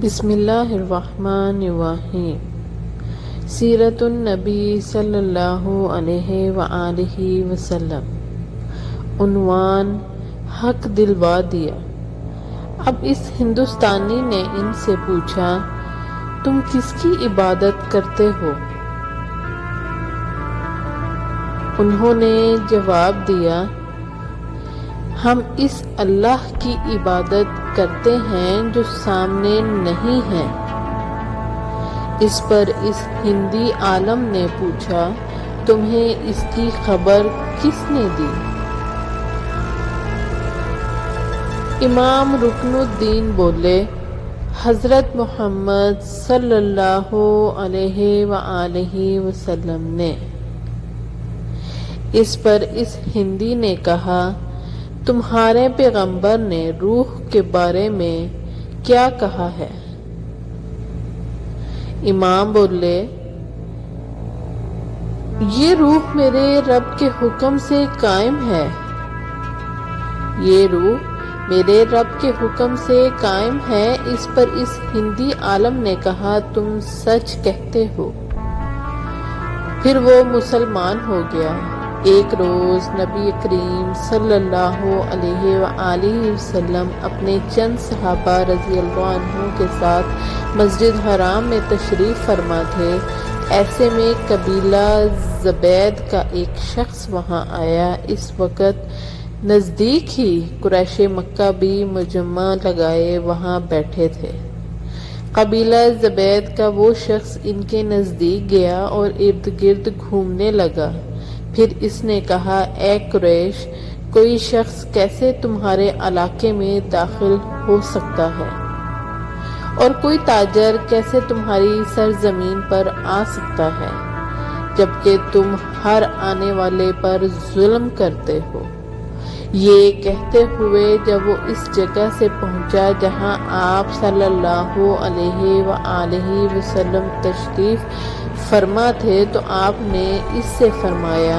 بسم اللہ الرحمن الرحیم۔ سیرت النبی صلی اللہ علیہ وآلہ وسلم۔ عنوان: حق دلوا دیا۔ اب اس ہندوستانی نے ان سے پوچھا، تم کس کی عبادت کرتے ہو؟ انہوں نے جواب دیا، ہم اس اللہ کی عبادت کرتے ہیں جو سامنے نہیں ہے۔ اس پر اس ہندی عالم نے پوچھا، تمہیں اس کی خبر کس نے دی؟ امام رکن الدین بولے، حضرت محمد صلی اللہ علیہ وآلہ وسلم نے۔ اس پر اس ہندی نے کہا، تمہارے پیغمبر نے روح کے بارے میں کیا کہا ہے؟ امام بولے، یہ روح میرے رب کے حکم سے قائم ہے۔ یہ روح میرے رب کے حکم سے قائم ہے۔ اس پر اس ہندی عالم نے کہا، تم سچ کہتے ہو۔ پھر وہ مسلمان ہو گیا۔ ایک روز نبی کریم صلی اللہ علیہ وآلہ وسلم اپنے چند صحابہ رضی اللہ عنہ کے ساتھ مسجد حرام میں تشریف فرما تھے۔ ایسے میں قبیلہ زبید کا ایک شخص وہاں آیا۔ اس وقت نزدیک ہی قریش مکہ بھی مجمع لگائے وہاں بیٹھے تھے۔ قبیلہ زبید کا وہ شخص ان کے نزدیک گیا اور ارد گرد گھومنے لگا۔ پھر اس نے کہا، اے قریش، کوئی شخص کیسے تمہارے علاقے میں داخل ہو سکتا ہے؟ اور کوئی تاجر کیسے تمہاری سرزمین پر آ سکتا ہے، جبکہ تم ہر آنے والے پر ظلم کرتے ہو؟ یہ کہتے ہوئے جب وہ اس جگہ سے پہنچا جہاں آپ صلی اللہ علیہ وآلہ وسلم تشریف فرما تھے، تو آپ نے اس سے فرمایا،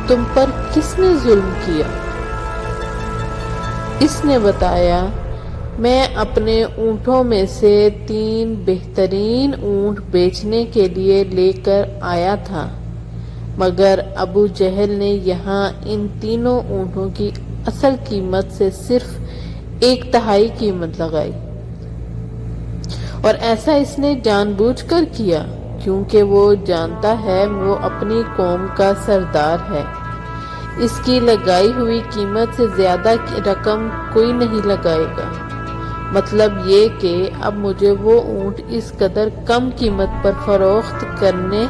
تم پر کس نے ظلم کیا؟ اس نے بتایا، میں اپنے اونٹوں میں سے 3 بہترین اونٹ بیچنے کے لیے لے کر آیا تھا، مگر ابو جہل نے یہاں ان تینوں اونٹوں کی اصل قیمت سے صرف 1/3 قیمت لگائی، اور ایسا اس نے جان بوجھ کر کیا، کیونکہ وہ جانتا ہے وہ اپنی قوم کا سردار ہے۔ اس کی لگائی ہوئی قیمت سے زیادہ رقم کوئی نہیں لگائے گا۔ مطلب یہ کہ اب مجھے وہ اونٹ اس قدر کم قیمت پر فروخت کرنے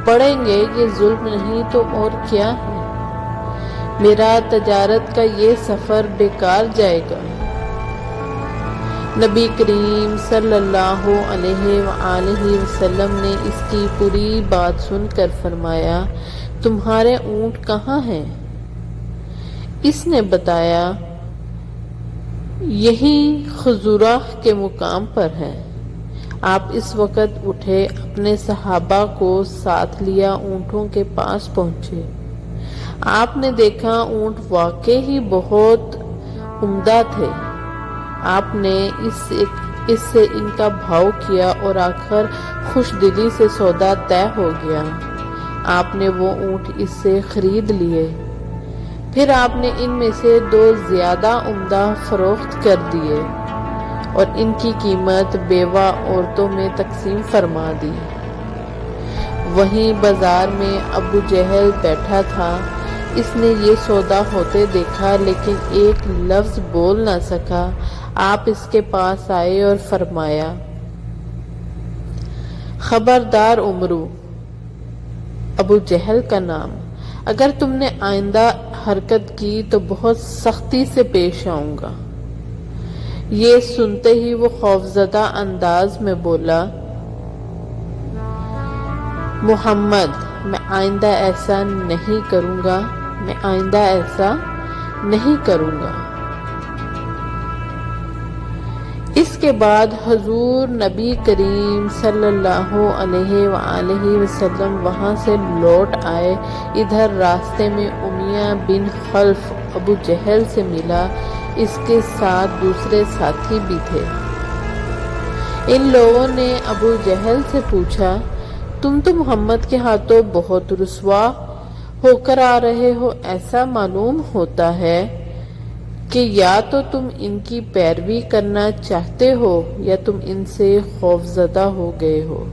پڑیں گے، یہ ظلم نہیں تو اور کیا ہے؟ میرا تجارت کا یہ سفر بیکار جائے گا۔ نبی کریم صلی اللہ علیہ وآلہ وسلم نے اس کی پوری بات سن کر فرمایا، تمہارے اونٹ کہاں ہیں؟ اس نے بتایا، یہی خزورہ کے مقام پر ہے۔ آپ اس وقت اٹھے، اپنے صحابہ کو ساتھ لیا، اونٹوں کے پاس پہنچے۔ آپ نے دیکھا اونٹ واقعی ہی بہت عمدہ تھے۔ آپ نے اس سے ان کا بھاؤ کیا اور آخر خوش دلی سے سودا طے ہو گیا۔ آپ نے وہ اونٹ اس سے خرید لیے۔ پھر آپ نے ان میں سے 2 زیادہ عمدہ فروخت کر دیے اور ان کی قیمت بیوہ عورتوں میں تقسیم فرما دی۔ وہیں بازار میں ابو جہل بیٹھا تھا۔ اس نے یہ سودا ہوتے دیکھا لیکن ایک لفظ بول نہ سکا۔ آپ اس کے پاس آئے اور فرمایا، خبردار عمرو، ابو جہل کا نام، اگر تم نے آئندہ حرکت کی تو بہت سختی سے پیش آؤں گا۔ یہ سنتے ہی وہ خوفزدہ انداز میں بولا، محمد، میں آئندہ ایسا نہیں کروں گا، میں آئندہ ایسا نہیں کروں گا۔ اس کے بعد حضور نبی کریم صلی اللہ علیہ وآلہ وسلم وہاں سے لوٹ آئے۔ ادھر راستے میں امیہ بن خلف ابو جہل سے ملا۔ اس کے ساتھ دوسرے ساتھی بھی تھے۔ ان لوگوں نے ابو جہل سے پوچھا، تم تو محمد کے ہاتھوں بہت رسوا ہو کر آ رہے ہو، ایسا معلوم ہوتا ہے کہ یا تو تم ان کی پیروی کرنا چاہتے ہو یا تم ان سے خوفزدہ ہو گئے ہو۔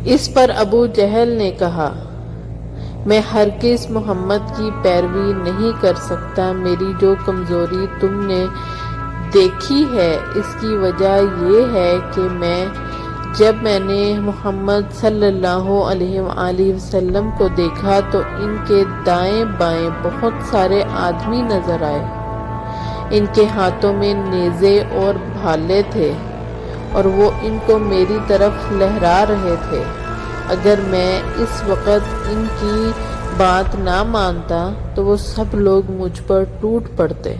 اس پر ابو جہل نے کہا، میں ہرگز محمد کی پیروی نہیں کر سکتا، میری جو کمزوری تم نے دیکھی ہے اس کی وجہ یہ ہے کہ جب میں نے محمد صلی اللہ علیہ وآلہ وسلم کو دیکھا تو ان کے دائیں بائیں بہت سارے آدمی نظر آئے، ان کے ہاتھوں میں نیزے اور بھالے تھے اور وہ ان کو میری طرف لہرا رہے تھے، اگر میں اس وقت ان کی بات نہ مانتا تو وہ سب لوگ مجھ پر ٹوٹ پڑتے۔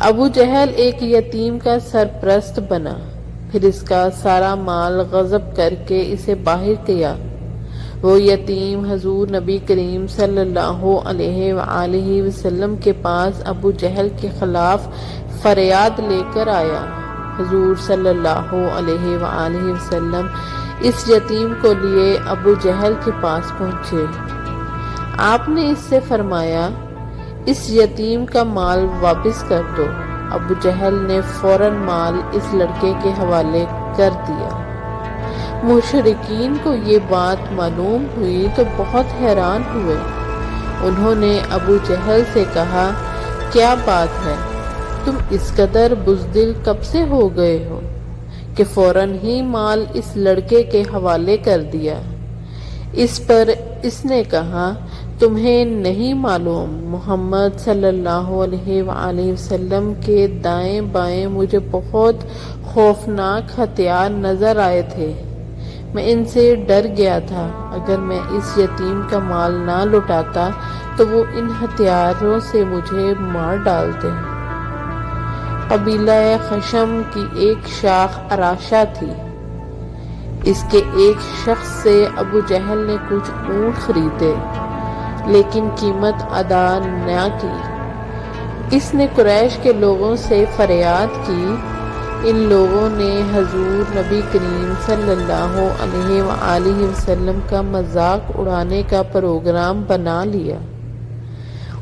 ابو جہل ایک یتیم کا سرپرست بنا، پھر اس کا سارا مال غصب کر کے اسے باہر کیا۔ وہ یتیم حضور نبی کریم صلی اللہ علیہ وآلہ وسلم کے پاس ابو جہل کے خلاف فریاد لے کر آیا۔ حضور صلی اللہ علیہ وآلہ وسلم اس یتیم کو لیے ابو جہل کے پاس پہنچے۔ آپ نے اس سے فرمایا، اس یتیم کا مال واپس کر دو۔ ابو جہل نے فوراً مال اس لڑکے کے حوالے کر دیا۔ مشرکین کو یہ بات معلوم ہوئی تو بہت حیران ہوئے۔ انہوں نے ابو جہل سے کہا، کیا بات ہے، تم اس قدر بزدل کب سے ہو گئے ہو کہ فوراً ہی مال اس لڑکے کے حوالے کر دیا؟ اس پر اس نے کہا، تمہیں نہیں معلوم محمد صلی اللہ علیہ وآلہ وسلم کے دائیں بائیں مجھے بہت خوفناک ہتھیار نظر آئے تھے، میں ان سے ڈر گیا تھا، اگر میں اس یتیم کا مال نہ لوٹاتا تو وہ ان ہتھیاروں سے مجھے مار ڈالتے۔ قبیلہ خشم کی ایک شاخ اراشہ تھی، اس کے ایک شخص سے ابو جہل نے کچھ اونٹ خریدے لیکن قیمت ادا نہ کی۔ اس نے قریش کے لوگوں سے فریاد کی، ان لوگوں نے حضور نبی کریم صلی اللہ علیہ وآلہ وسلم کا مذاق اڑانے کا پروگرام بنا لیا۔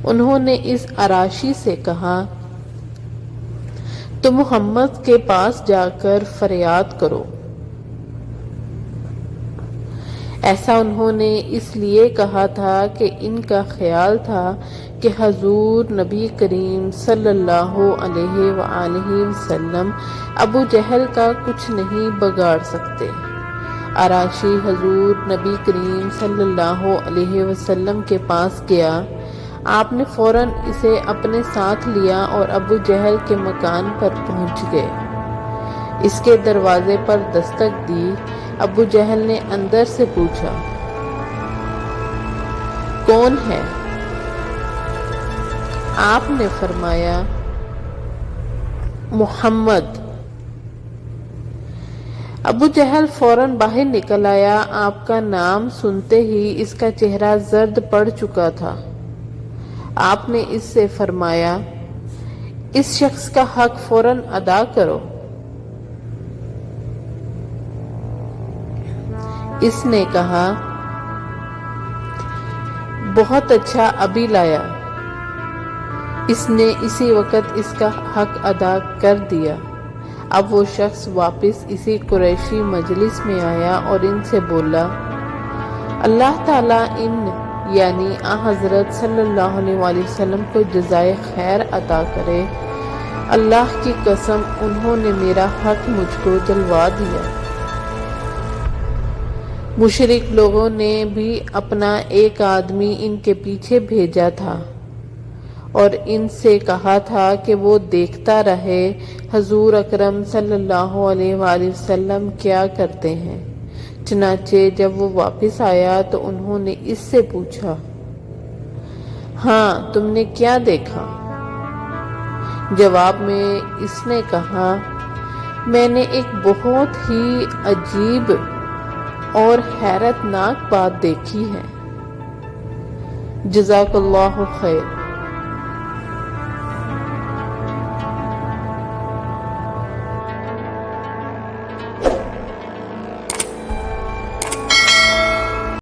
انہوں نے اس اراشی سے کہا، تم محمد کے پاس جا کر فریاد کرو۔ ایسا انہوں نے اس لیے کہا تھا کہ ان کا خیال تھا کہ حضور نبی کریم صلی اللہ علیہ وآلہ وسلم ابو جہل کا کچھ نہیں بگاڑ سکتے۔ اراشی حضور نبی کریم صلی اللہ علیہ وسلم کے پاس گیا، آپ نے فوراً اسے اپنے ساتھ لیا اور ابو جہل کے مکان پر پہنچ گئے۔ اس کے دروازے پر دستک دی۔ ابو جہل نے اندر سے پوچھا، کون ہے؟ آپ نے فرمایا، محمد۔ ابو جہل فوراً باہر نکل آیا۔ آپ کا نام سنتے ہی اس کا چہرہ زرد پڑ چکا تھا۔ آپ نے اس سے فرمایا، اس شخص کا حق فوراً ادا کرو۔ اس نے کہا، بہت اچھا، ابھی لایا۔ اس نے اسی وقت اس کا حق ادا کر دیا۔ اب وہ شخص واپس اسی قریشی مجلس میں آیا اور ان سے بولا، اللہ تعالیٰ یعنی حضرت صلی اللہ علیہ وآلہ وسلم کو جزائے خیر عطا کرے، اللہ کی قسم انہوں نے میرا حق مجھ کو دلوا دیا۔ مشرک لوگوں نے بھی اپنا ایک آدمی ان کے پیچھے بھیجا تھا اور ان سے کہا تھا کہ وہ دیکھتا رہے حضور اکرم صلی اللہ علیہ وآلہ وسلم کیا کرتے ہیں۔ چنانچہ جب وہ واپس آیا تو انہوں نے اس سے پوچھا، ہاں تم نے کیا دیکھا؟ جواب میں اس نے کہا، میں نے ایک بہت ہی عجیب اور حیرت ناک بات دیکھی ہے۔ جزاک اللہ خیر۔